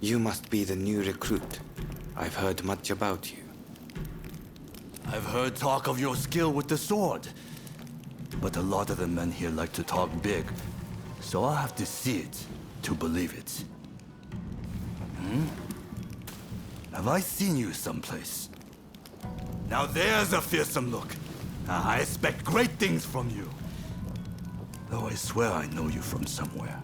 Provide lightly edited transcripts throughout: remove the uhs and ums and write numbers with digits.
You must be the new recruit. I've heard much about you. I've heard talk of your skill with the sword. But a lot of the men here like to talk big, so I'll have to see it to believe it. Have I seen you someplace? Now there's a fearsome look. I expect great things from you. Though I swear I know you from somewhere.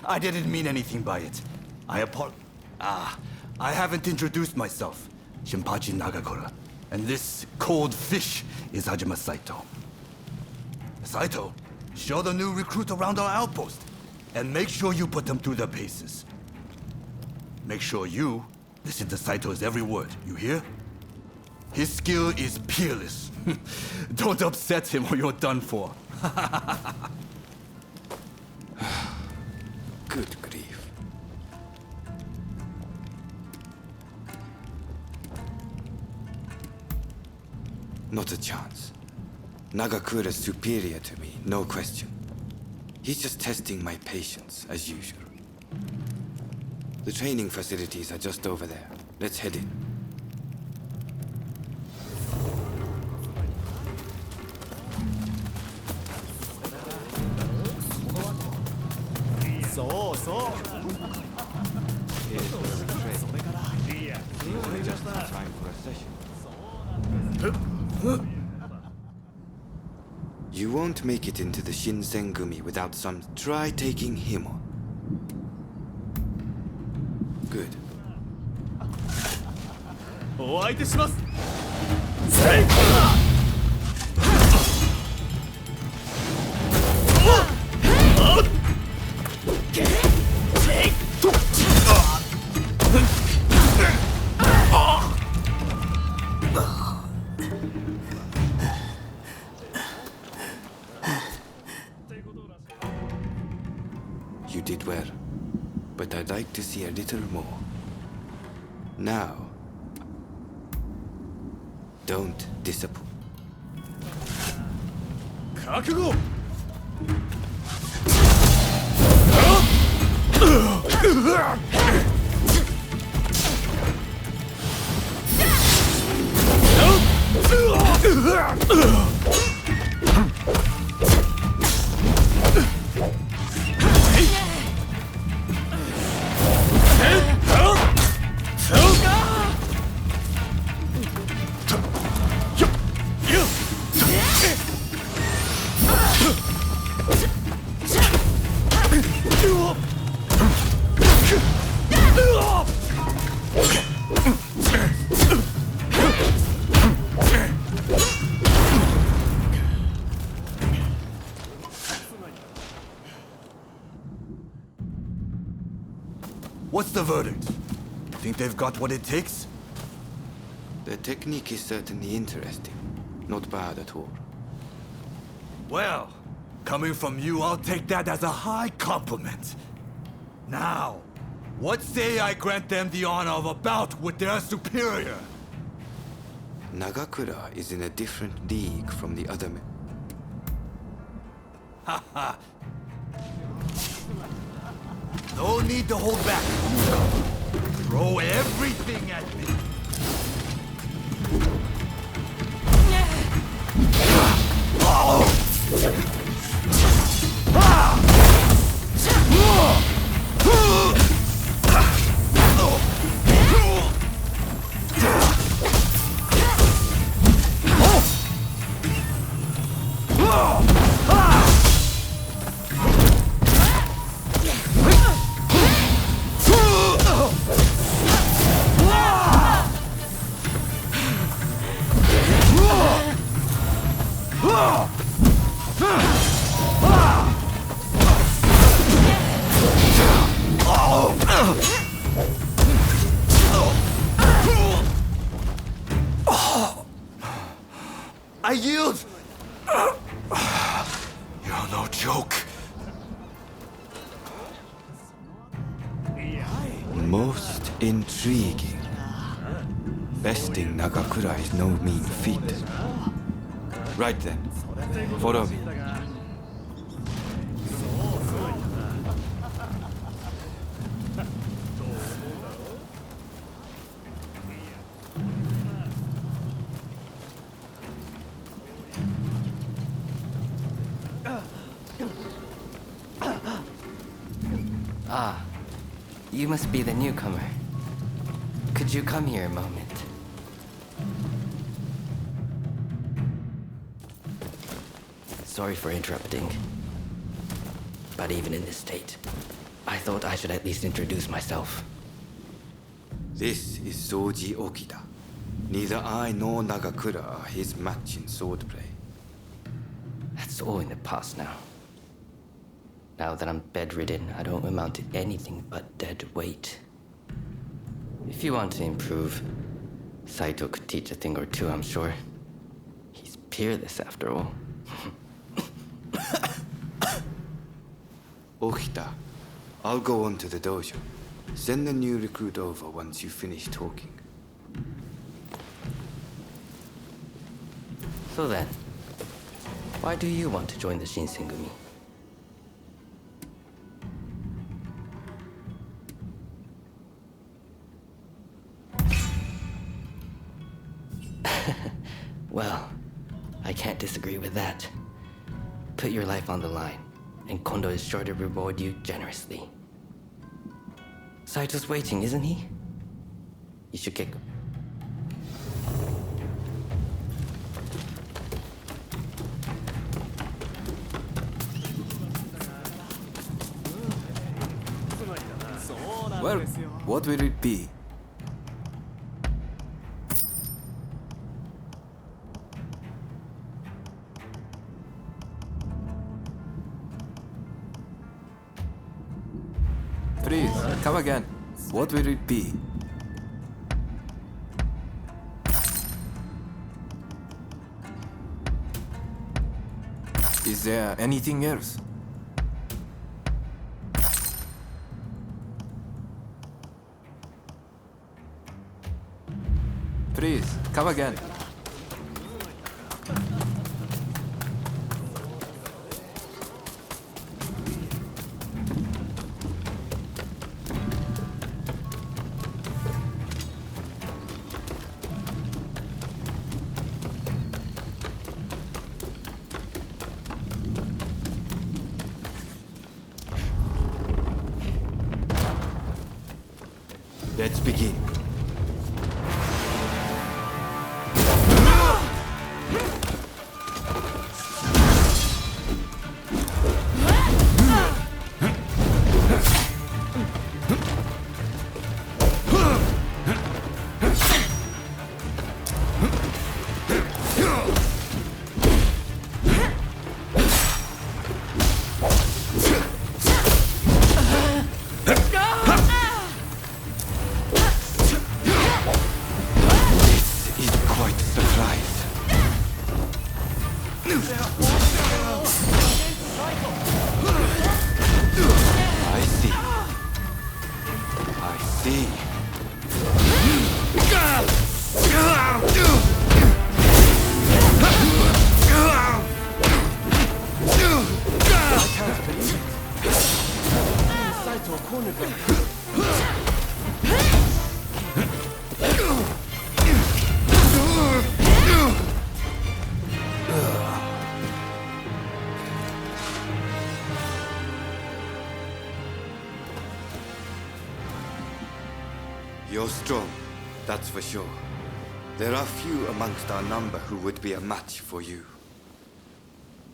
I didn't mean anything by it. I haven't introduced myself. Shinpachi Nagakura. And this cold fish is Hajime Saito. Saito, show the new recruit around our outpost. And make sure you put them through their paces. Make sure you listen to Saito's every word, you hear? His skill is peerless. Don't upset him or you're done for. Good grief. Not a chance. Nagakura's superior to me, no question. He's just testing my patience, as usual. The training facilities are just over there. Let's head in. You won't make it into the Shinsengumi without some try taking him on. Good. You did well, but I'd like to see a little more. Now, don't disappoint. 覚悟! What's the verdict? Think they've got what it takes? The technique is certainly interesting. Not bad at all. Well, coming from you, I'll take that as a high compliment. Now, what say I grant them the honor of a bout with their superior? Nagakura is in a different league from the other men. Haha. No need to hold back. Throw everything at me. I yield! You're no joke. Most intriguing. Besting Nagakura is no mean feat. Right then. Follow me. Ah, you must be the newcomer. Could you come here a moment? Sorry for interrupting. But even in this state, I thought I should at least introduce myself. This is Soji Okida. Neither I nor Nagakura are his match in swordplay. That's all in the past now. Now that I'm bedridden, I don't amount to anything but dead weight. If you want to improve, Saito could teach a thing or two, I'm sure. He's peerless after all. Okita, I'll go on to the dojo. Send the new recruit over once you finish talking. So then, why do you want to join the Shinsengumi? Well, I can't disagree with that. Put your life on the line, and Kondo is sure to reward you generously. Saito's waiting, isn't he? You should kick him. Well, what will it be? Please, come again. What will it be? Is there anything else? Please, come again. Let's begin. You're strong, that's for sure. There are few amongst our number who would be a match for you.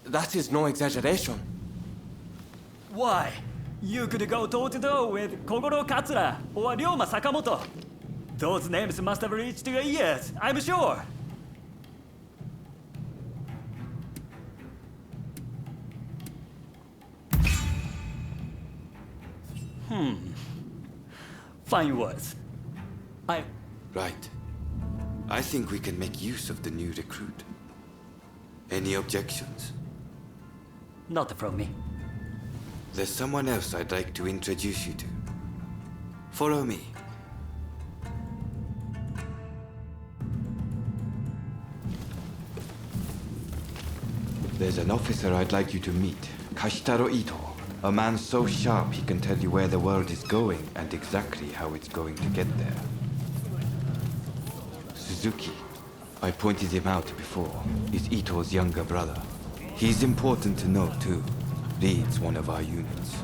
That is no exaggeration. Why? You could go toe-to-toe with Kogoro Katsura or Ryoma Sakamoto. Those names must have reached your ears, I'm sure. Fine words. Right. I think we can make use of the new recruit. Any objections? Not from me. There's someone else I'd like to introduce you to. Follow me. There's an officer I'd like you to meet. Kashitaro Ito. A man so sharp he can tell you where the world is going and exactly how it's going to get there. Suzuki. I pointed him out before. Is Ito's younger brother. He's important to know too. Leads one of our units.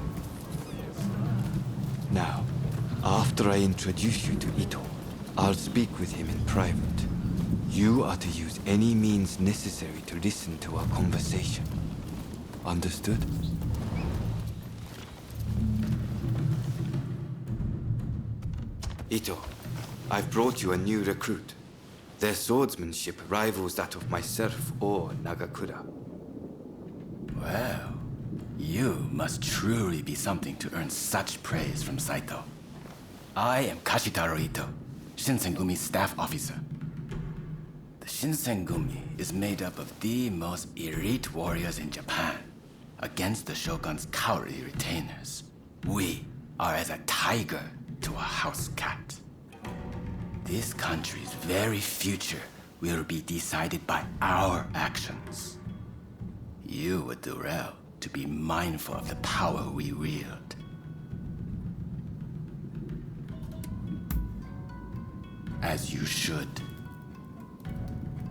Now, after I introduce you to Ito, I'll speak with him in private. You are to use any means necessary to listen to our conversation. Understood? Ito, I've brought you a new recruit. Their swordsmanship rivals that of myself or Nagakura. Well, you must truly be something to earn such praise from Saito. I am Kashitaro Ito, Shinsengumi's staff officer. The Shinsengumi is made up of the most elite warriors in Japan. Against the Shogun's cowardly retainers, we are as a tiger to a house cat. This country's very future will be decided by our actions. You would do well to be mindful of the power we wield. As you should.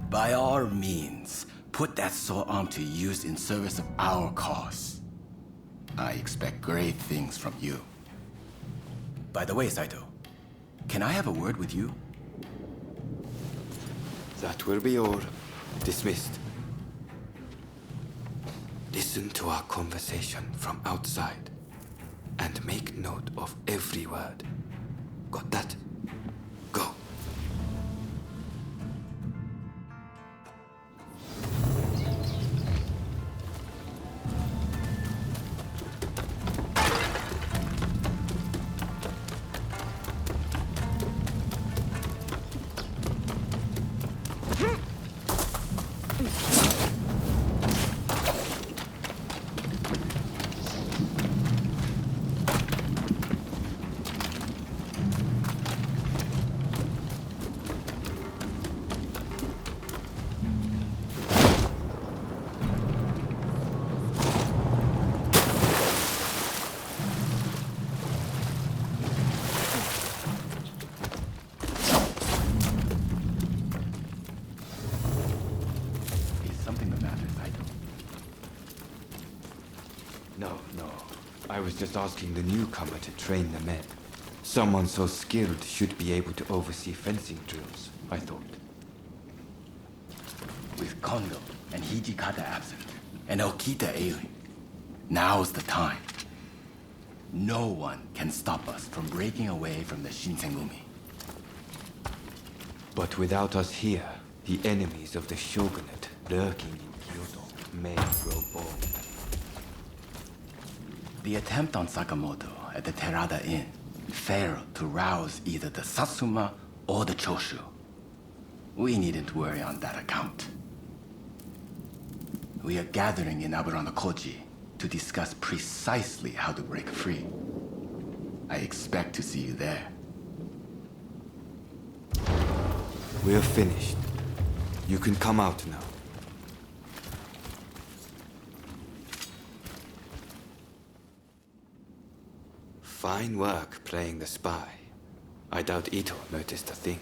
By all means, put that sword arm to use in service of our cause. I expect great things from you. By the way, Saito, can I have a word with you? That will be all. Dismissed. Listen to our conversation from outside and make note of every word. Got that? Go. No. I was just asking the newcomer to train the men. Someone so skilled should be able to oversee fencing drills, I thought. With Kondo and Hijikata absent, and Okita ailing, now's the time. No one can stop us from breaking away from the Shinsengumi. But without us here, the enemies of the shogunate lurking in Kyoto may grow bold. The attempt on Sakamoto at the Terada Inn failed to rouse either the Satsuma or the Choshu. We needn't worry on that account. We are gathering in Aburanokoji to discuss precisely how to break free. I expect to see you there. We're finished. You can come out now. Fine work playing the spy. I doubt Ito noticed a thing.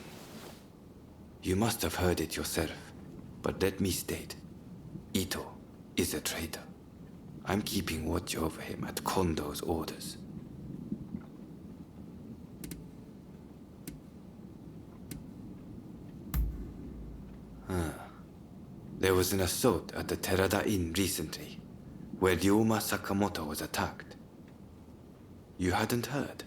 You must have heard it yourself, but let me state, Ito is a traitor. I'm keeping watch over him at Kondo's orders. There was an assault at the Terada Inn recently, where Ryoma Sakamoto was attacked. You hadn't heard?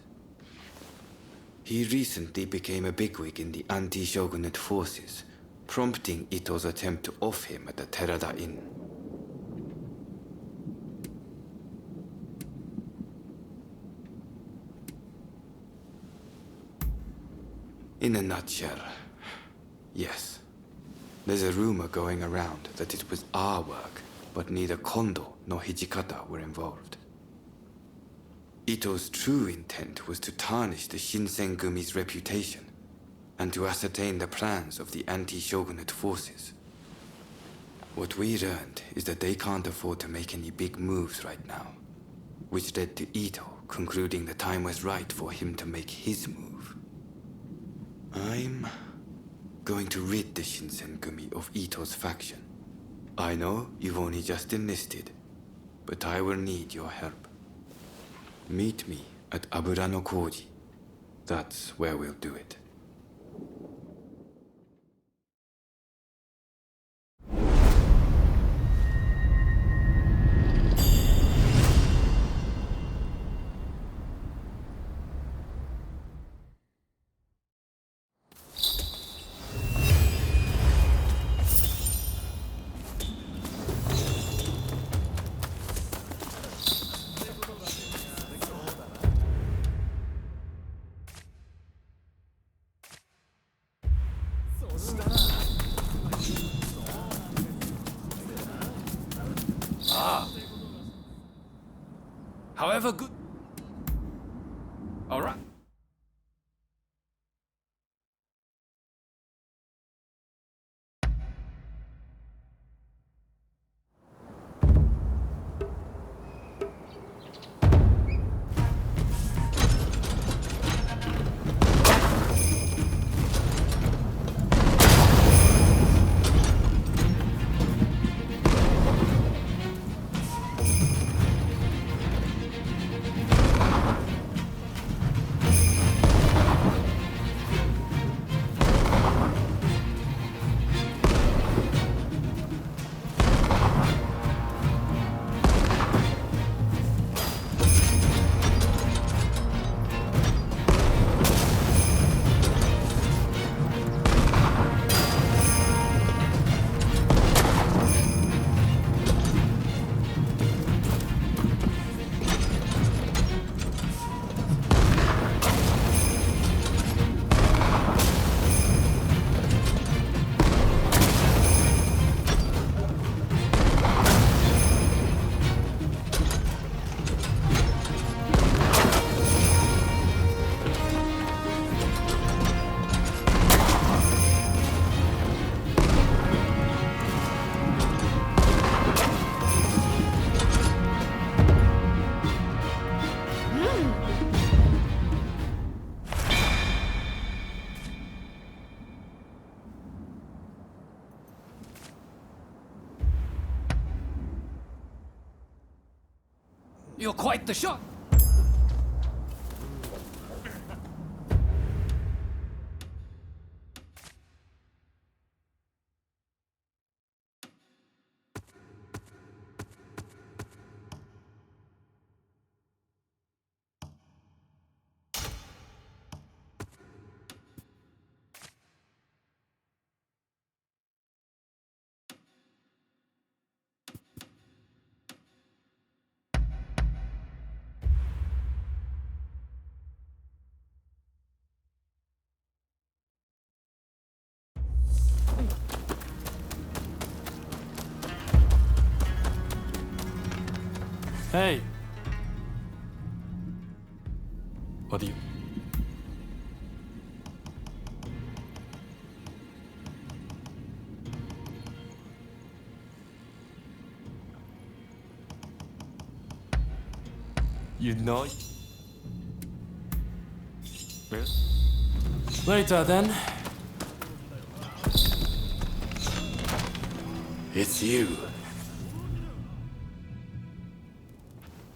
He recently became a bigwig in the anti-shogunate forces, prompting Ito's attempt to off him at the Terada Inn. In a nutshell, yes. There's a rumor going around that it was our work, but neither Kondo nor Hijikata were involved. Ito's true intent was to tarnish the Shinsengumi's reputation and to ascertain the plans of the anti-shogunate forces. What we learned is that they can't afford to make any big moves right now, which led to Ito concluding the time was right for him to make his move. I'm going to rid the Shinsengumi of Ito's faction. I know you've only just enlisted, but I will need your help. Meet me at Abura no Koji. That's where we'll do it. However good... All right. You're quite the shot. Hey. What do you... You know it? Well, later then. It's you.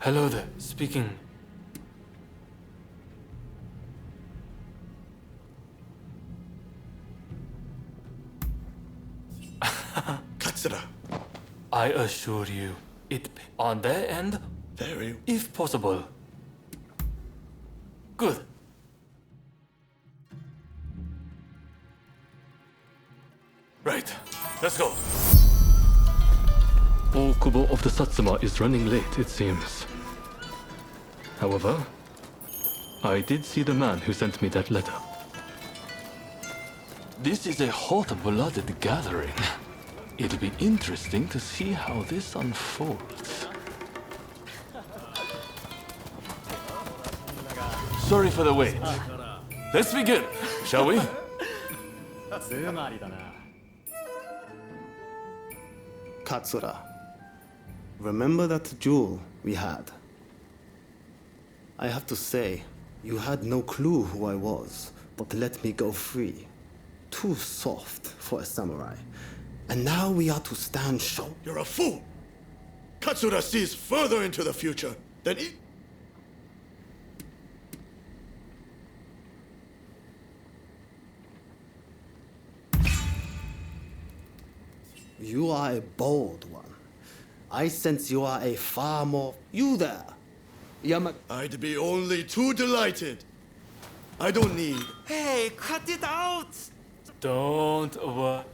Hello there, speaking. Katsura. I assure you, it on their end, Very. if possible. Good. Right, let's go. Okubo of the Satsuma is running late, it seems. However, I did see the man who sent me that letter. This is a hot-blooded gathering. It'll be interesting to see how this unfolds. Sorry for the wait. Let's begin, shall we? Katsura, remember that duel we had? I have to say, you had no clue who I was, but let me go free. Too soft for a samurai. And now we are to stand show. You're a fool! Katsura sees further into the future than he... You are a bold one. I sense you are a far more... You there! I'd be only too delighted. I don't need... Hey, cut it out! Don't worry.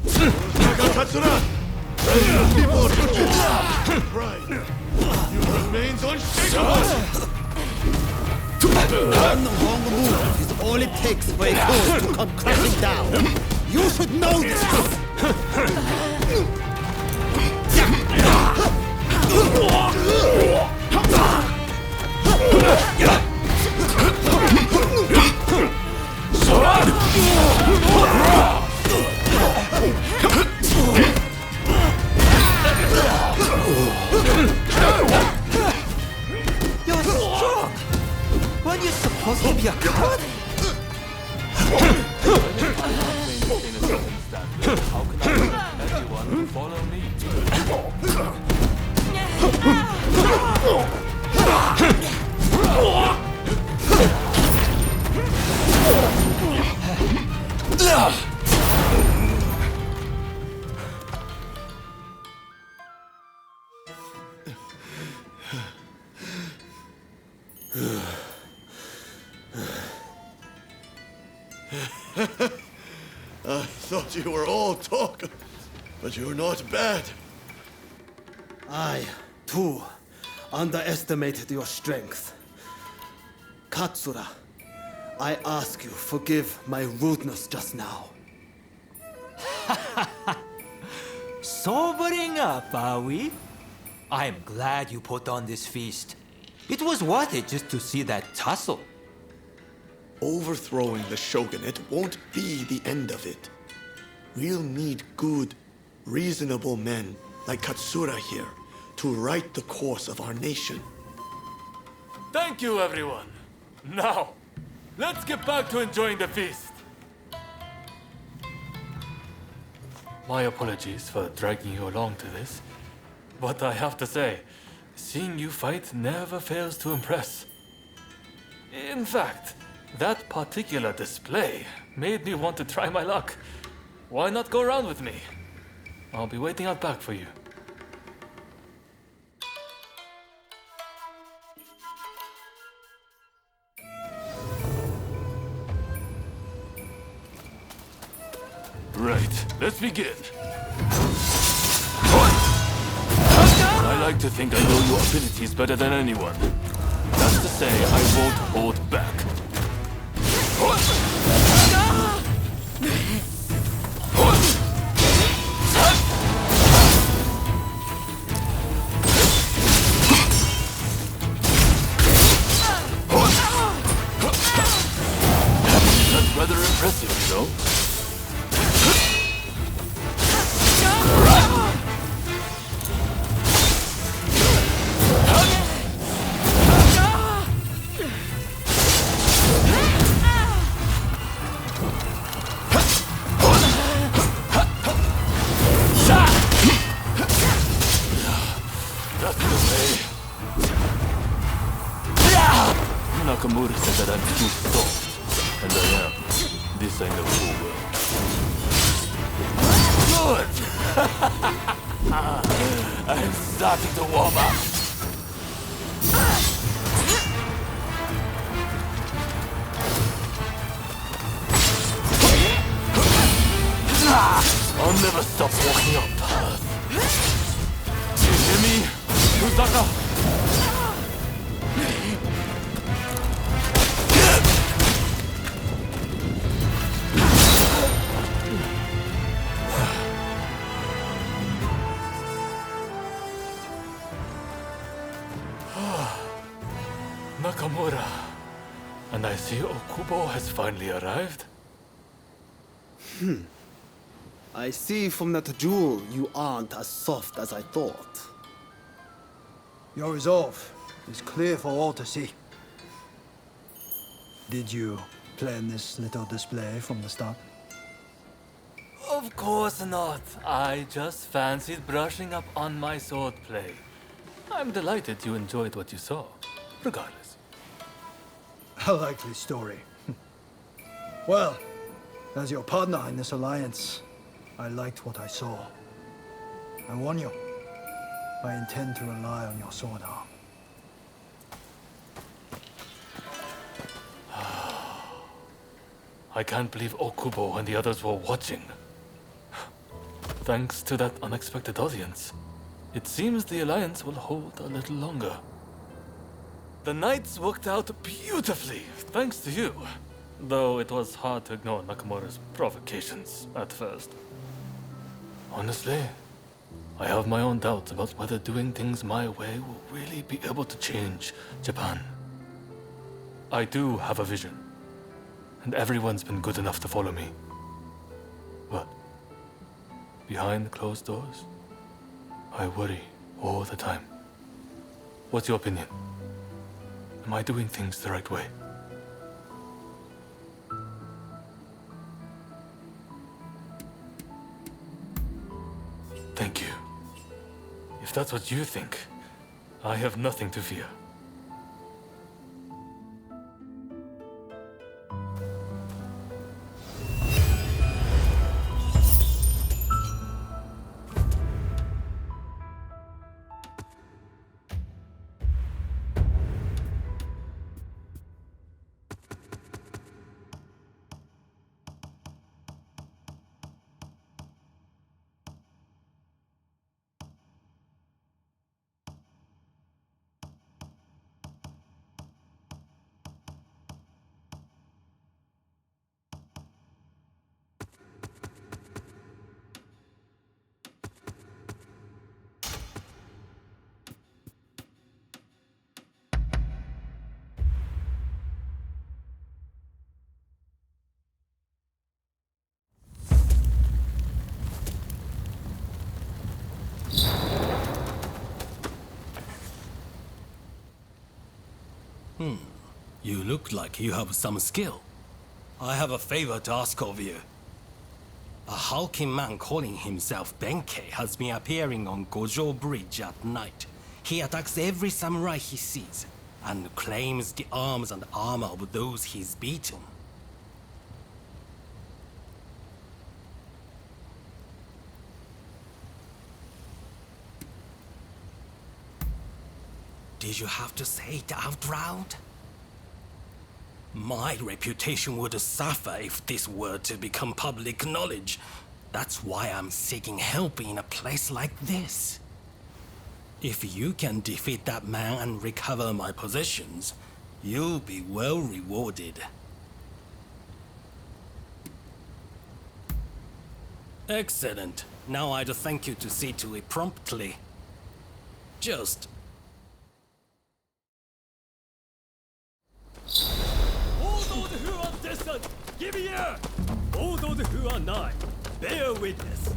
Naga Katsura! People pride. You remains unshakable! One wrong move is all it takes for a cause to come crashing down. You should know this! You're strong! Weren't you supposed to be a god? How can I get everyone to follow me? I thought you were all talk, but you're not bad. I, too, underestimated your strength. Katsura, I ask you, forgive my rudeness just now. Sobering up, are we? I'm glad you put on this feast. It was worth it just to see that tussle. Overthrowing the shogunate won't be the end of it. We'll need good, reasonable men like Katsura here to right the course of our nation. Thank you, everyone. Now, let's get back to enjoying the feast. My apologies for dragging you along to this, but I have to say, seeing you fight never fails to impress. In fact, that particular display made me want to try my luck. Why not go around with me? I'll be waiting out back for you. Right, let's begin. I like to think I know your abilities better than anyone. That's to say, I won't hold back. That's rather impressive, you know? Nakamura said that I'm too soft, and I am. This I know full well. Good! I'm starting to warm up. I'll never stop walking up path. You hear me, Kusaka? Nakamura, and I see Okubo has finally arrived. I see from that jewel you aren't as soft as I thought. Your resolve is clear for all to see. Did you plan this little display from the start? Of course not. I just fancied brushing up on my swordplay. I'm delighted you enjoyed what you saw, regardless. A likely story. Well, as your partner in this alliance, I liked what I saw. I warn you, I intend to rely on your sword arm. I can't believe Okubo and the others were watching. Thanks to that unexpected audience, it seems the alliance will hold a little longer. The nights worked out beautifully, thanks to you. Though it was hard to ignore Nakamura's provocations at first. Honestly, I have my own doubts about whether doing things my way will really be able to change Japan. I do have a vision, and everyone's been good enough to follow me. But behind closed doors, I worry all the time. What's your opinion? Am I doing things the right way? Thank you. If that's what you think, I have nothing to fear. You look like you have some skill. I have a favor to ask of you. A hulking man calling himself Benkei has been appearing on Gojo Bridge at night. He attacks every samurai he sees, and claims the arms and armor of those he's beaten. Did you have to say it out loud? My reputation would suffer if this were to become public knowledge. That's why I'm seeking help in a place like this. If you can defeat that man and recover my possessions, you'll be well rewarded. Excellent. Now I'd thank you to see to it promptly. Just All those who are distant, give ear! All those who are nigh, bear witness.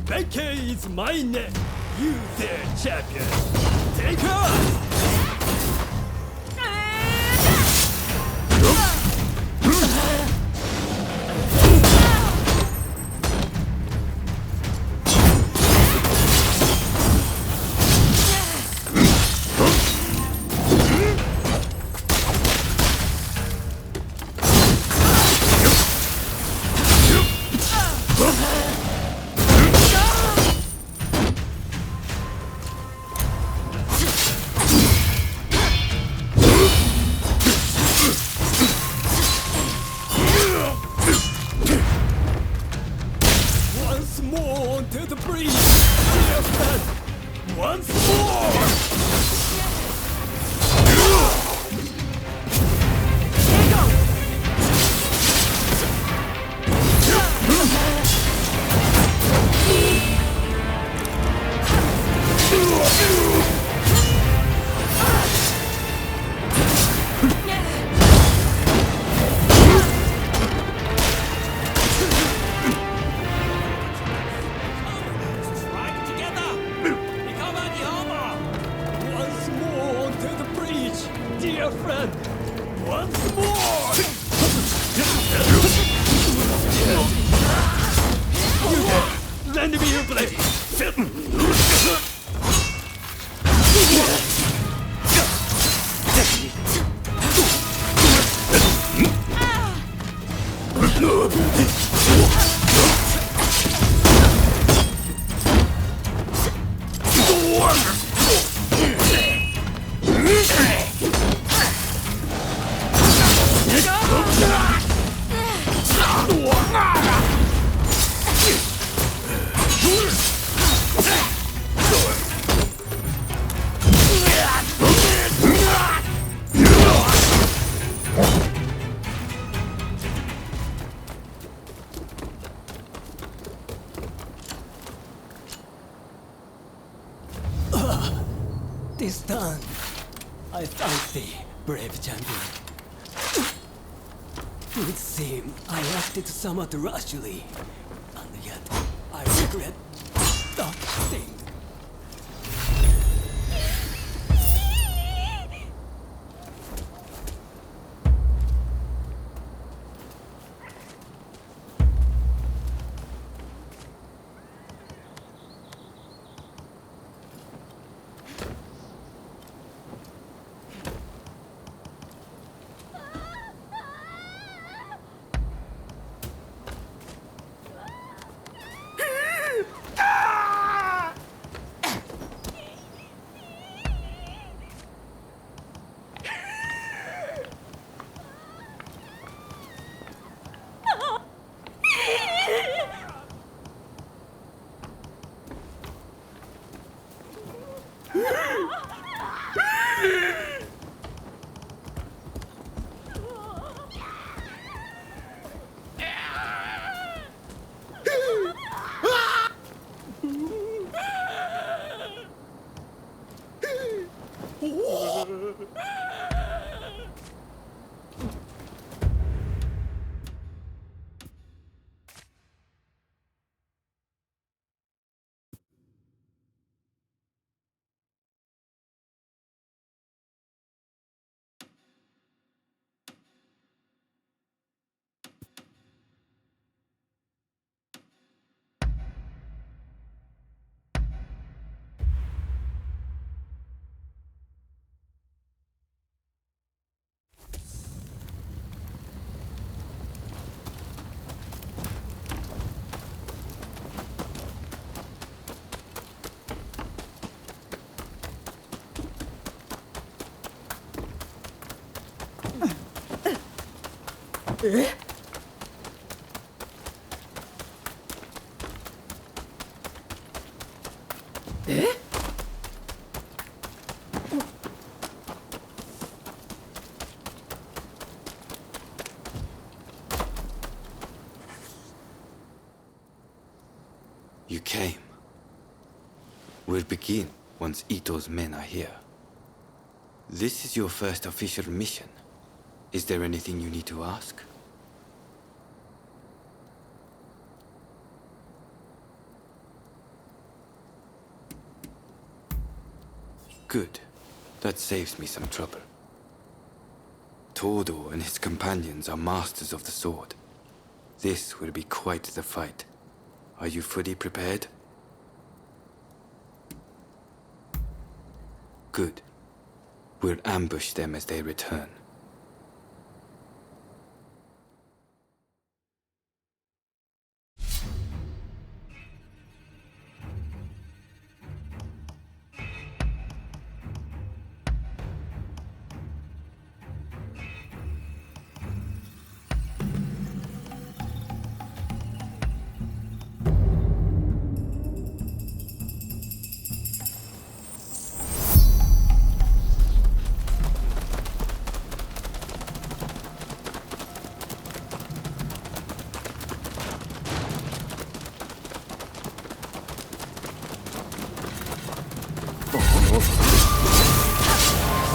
Benkei is my name, you their champion. Take her! Once more! Lend me your blade! This done, I thank thee, brave champion. It would seem I acted somewhat rashly, and yet I regret nothing. You came. We'll begin once Ito's men are here. This is your first official mission. Is there anything you need to ask? Good. That saves me some trouble. Todo and his companions are masters of the sword. This will be quite the fight. Are you fully prepared? Good. We'll ambush them as they return.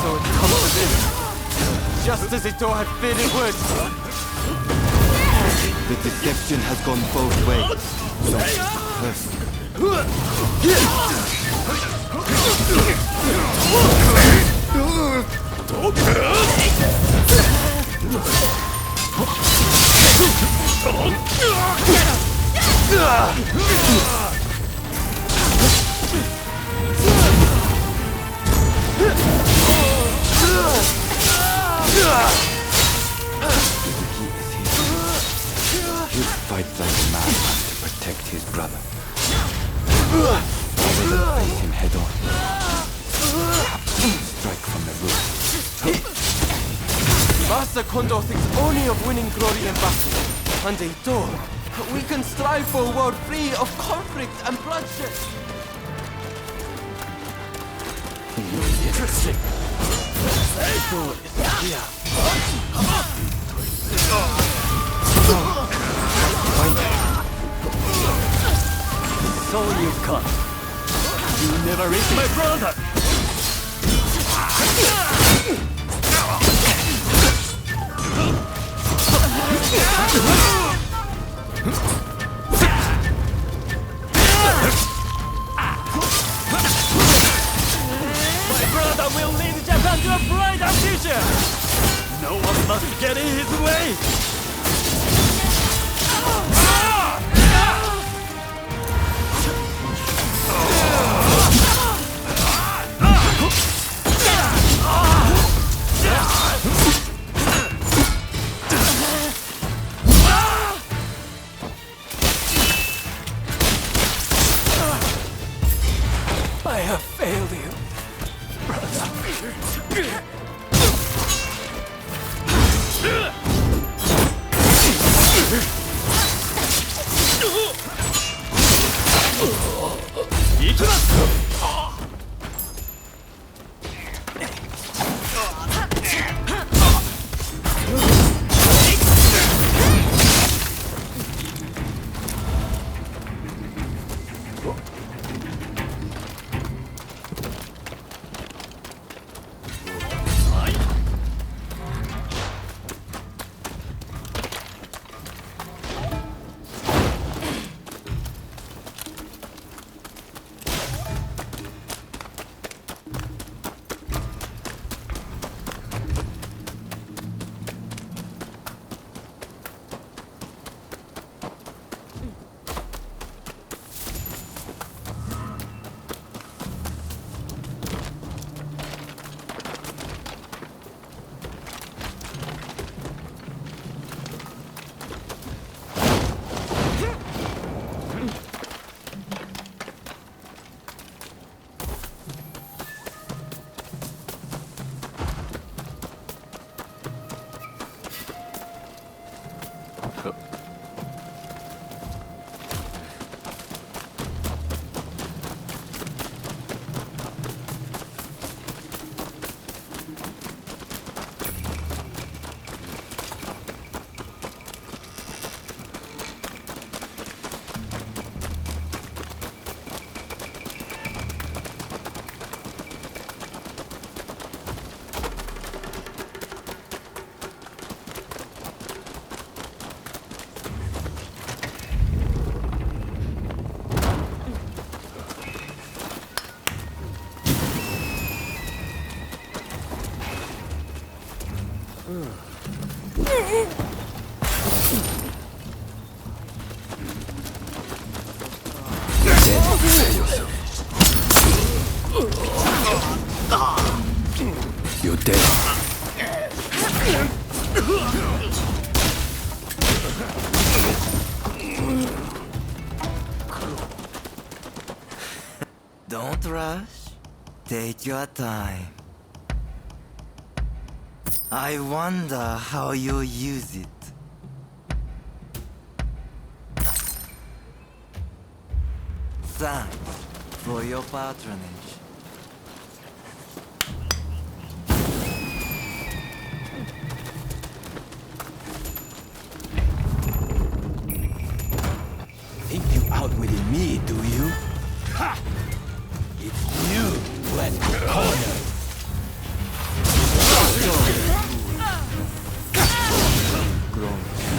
So it comes to this. Just as Ito had feared it would. The deception has gone both ways. So, first, He'll fight like a madman to protect his brother. They will face him head on. Perhaps strike from the roof. Master Kondo thinks only of winning glory in battle. And Eito, we can strive for a world free of conflict and bloodshed. Interesting. Eito is here. So you come. You never reached my brother. My brother will lead Japan to a brighter future. No one must get in his way. I have failed you, brother. You're dead. Don't rush. Take your time. I wonder how you'll use it. Thanks for your patronage. Think you outwitted me, do you? Ha! It's you who has been cornered. Grown to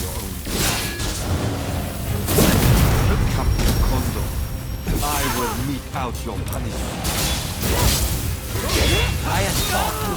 your own. Captain Kondo, I will mete out your punishment. I have fought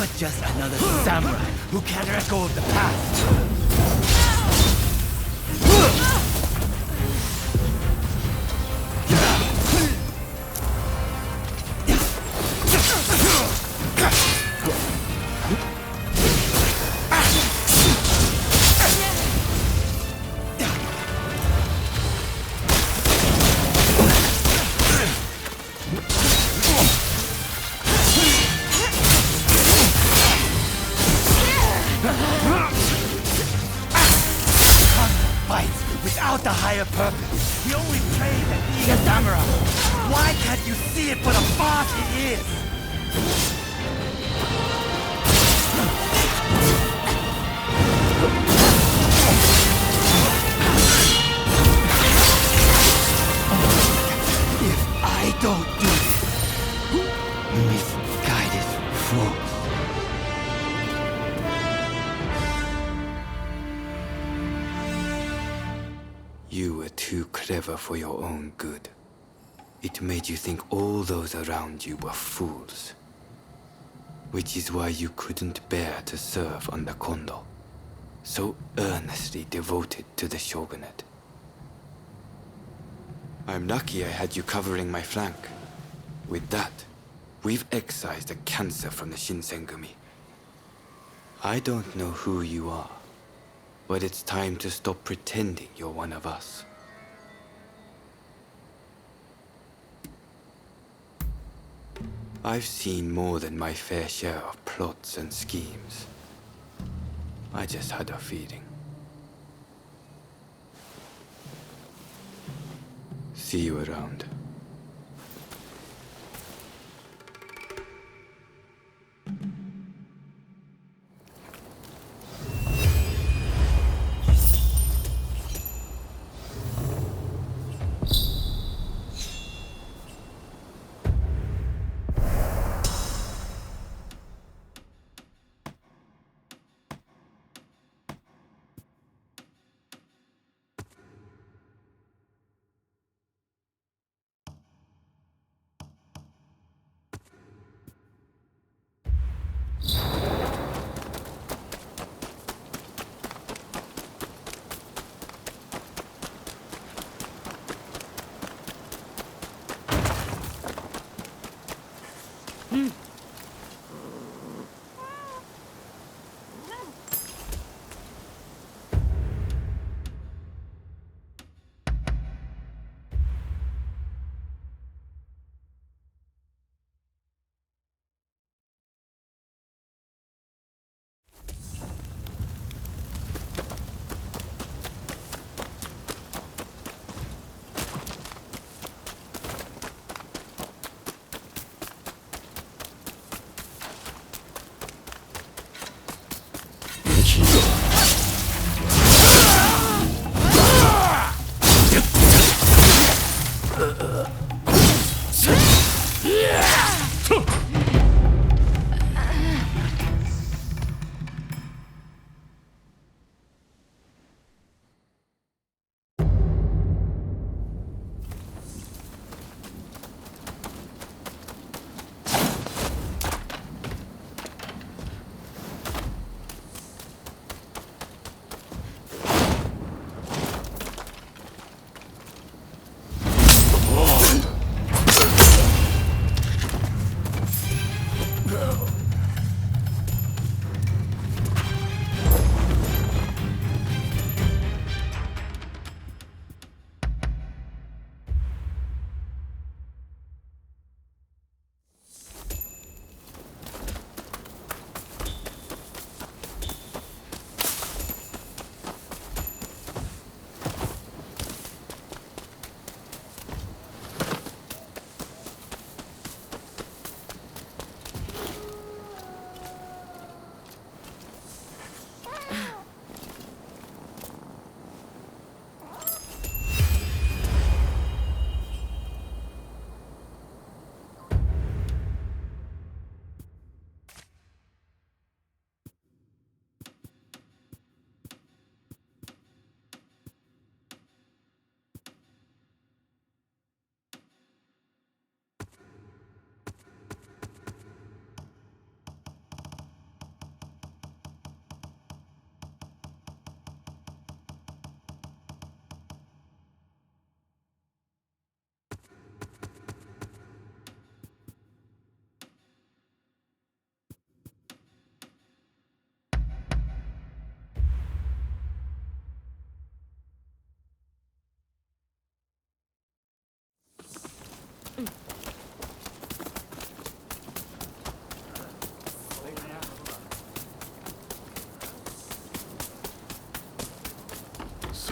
You're just another samurai who can't let go of the past. Fight without the higher purpose. We only train at being a samurai. Why can't you see it for the farce it is? If I don't do this, misguided fools. You were too clever for your own good. It made you think all those around you were fools. Which is why you couldn't bear to serve under Kondo, so earnestly devoted to the shogunate. I'm lucky I had you covering my flank. With that, we've excised a cancer from the Shinsengumi. I don't know who you are, but it's time to stop pretending you're one of us. I've seen more than my fair share of plots and schemes. I just had a feeling. See you around.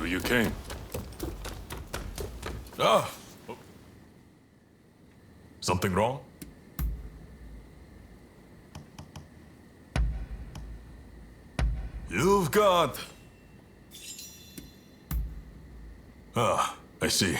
you came. Ah! Something wrong? You've got... Ah, I see.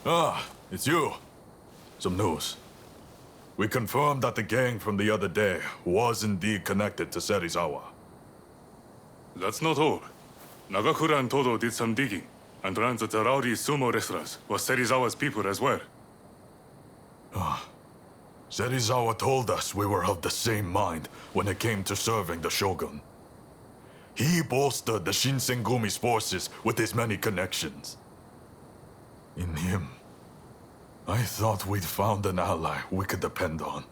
Ah, it's you. Some news. We confirmed that the gang from the other day was indeed connected to Serizawa. That's not all. Nagakura and Todo did some digging, and learned that the rowdy sumo wrestlers were Serizawa's people as well. Serizawa told us we were of the same mind when it came to serving the Shogun. He bolstered the Shinsengumi's forces with his many connections. In him, I thought we'd found an ally we could depend on.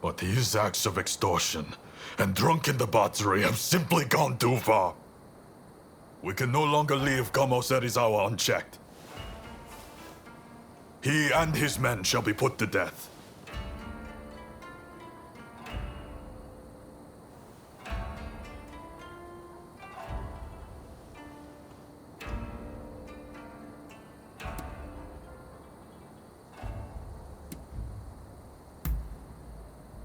But his acts of extortion and drunken debauchery have simply gone too far. We can no longer leave Kamo Serizawa unchecked. He and his men shall be put to death.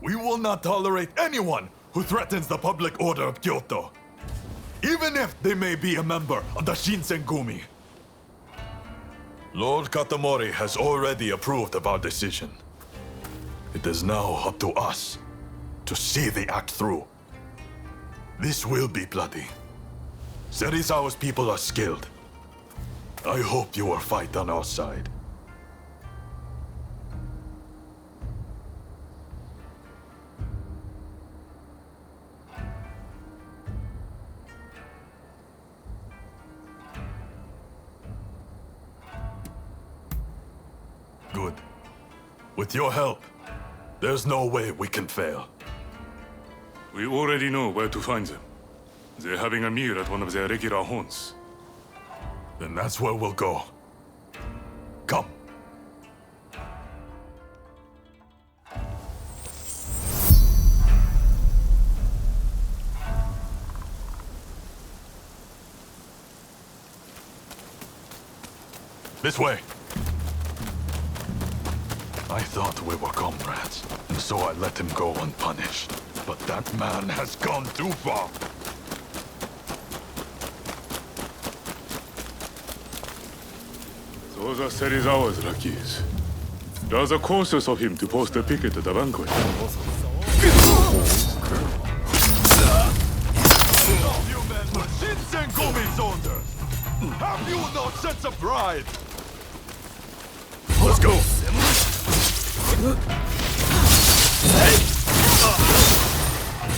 We will not tolerate anyone who threatens the public order of Kyoto, even if they may be a member of the Shinsengumi. Lord Katamori has already approved of our decision. It is now up to us to see the act through. This will be bloody. Serizawa's people are skilled. I hope you will fight on our side. Good. With your help, there's no way we can fail. We already know where to find them. They're having a meal at one of their regular haunts. Then that's where we'll go. Come. This way! I thought we were comrades, and so I let him go unpunished. But that man has gone too far! Those are Serizawa's lackeys. Rather cautious of him to post a picket at the banquet. You men were Shinsengumi soldiers! Have you no sense of pride? Let's go!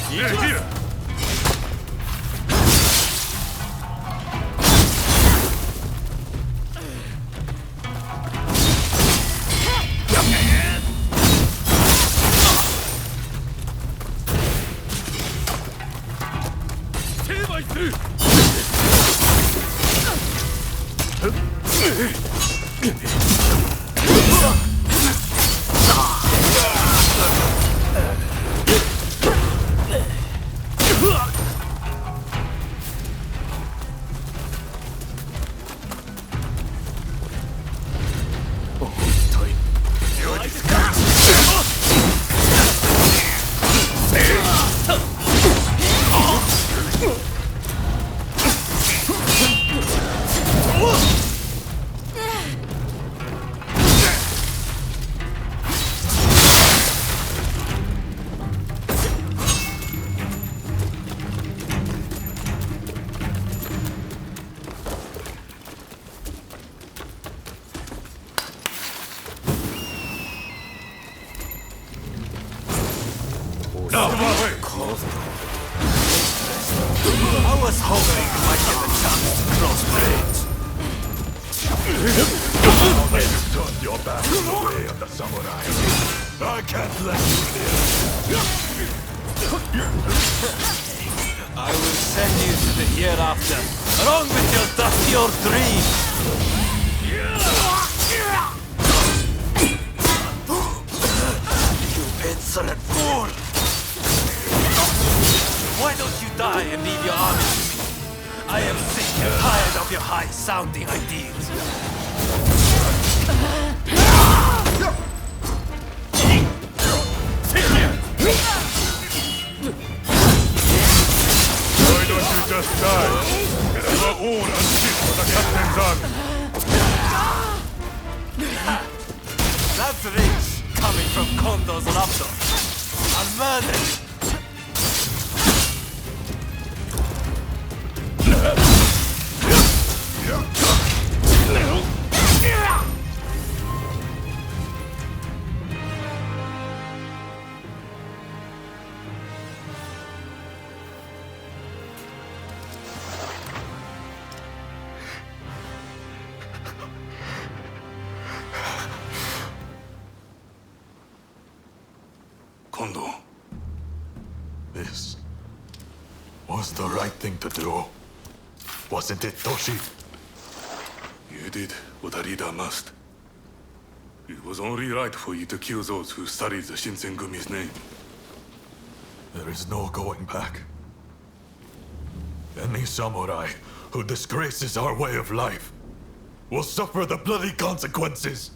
Here! I was hoping you might get a chance to cross blades. You've turned your back on the way of the samurai. I can't let you live. I will send you to the hereafter, along with your dusty old dream. You insolent fool! Why don't you die and leave your army to me? I am sick and tired of your high-sounding ideas. Why don't you just die? You are all unfit for the captain's army. That's rich, coming from Kondo's laptop. I'll murder you. Kondo, this was the right thing to do. Wasn't it, Toshi? You did what a leader must. It was only right for you to kill those who studied the Shinsengumi's name. There is no going back. Any samurai who disgraces our way of life will suffer the bloody consequences.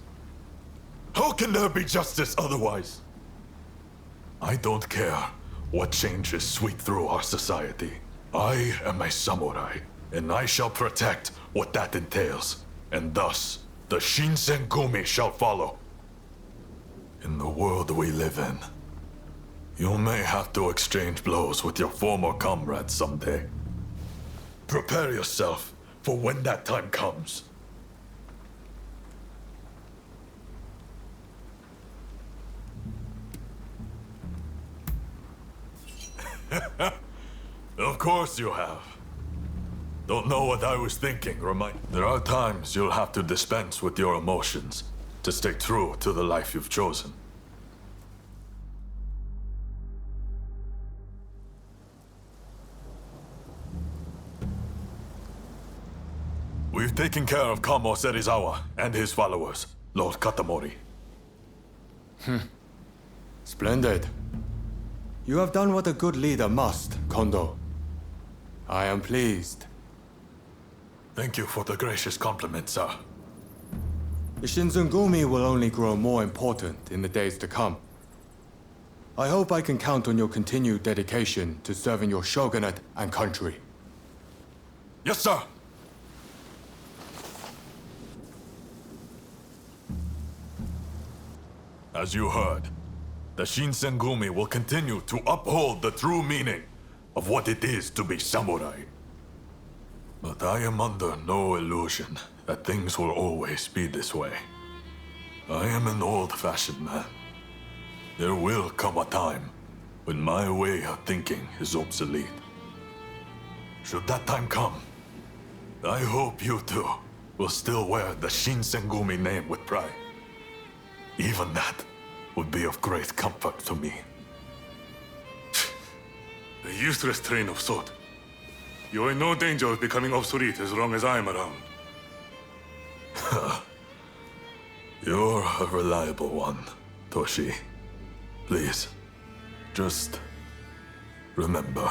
How can there be justice otherwise? I don't care what changes sweep through our society. I am a samurai, and I shall protect what that entails. And thus, the Shinsengumi shall follow. In the world we live in, you may have to exchange blows with your former comrades someday. Prepare yourself for when that time comes. Of course you have. Don't know what I was thinking, remind. There are times you'll have to dispense with your emotions to stay true to the life you've chosen. We've taken care of Kamo Serizawa and his followers, Lord Katamori. Splendid. You have done what a good leader must, Kondo. I am pleased. Thank you for the gracious compliment, sir. The Shinsengumi will only grow more important in the days to come. I hope I can count on your continued dedication to serving your shogunate and country. Yes, sir! As you heard, the Shinsengumi will continue to uphold the true meaning of what it is to be samurai. But I am under no illusion that things will always be this way. I am an old-fashioned man. There will come a time when my way of thinking is obsolete. Should that time come, I hope you two will still wear the Shinsengumi name with pride. Even that would be of great comfort to me. The useless train of thought. You're in no danger of becoming obsolete as long as I'm around. You're a reliable one, Toshi. Please, just remember.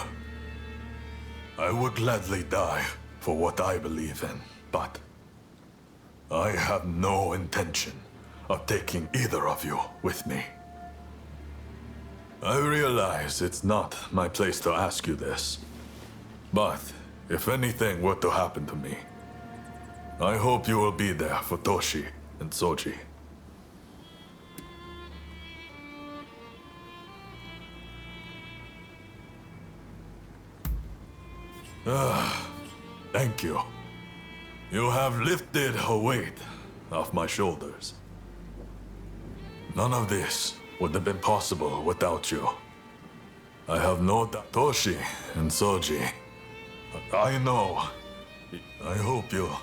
I would gladly die for what I believe in, but I have no intention of taking either of you with me. I realize it's not my place to ask you this, but if anything were to happen to me, I hope you will be there for Toshi and Soji. Thank you. You have lifted a weight off my shoulders. None of this would have been possible without you. I have no doubt Toshi and Soji. I know. I hope you'll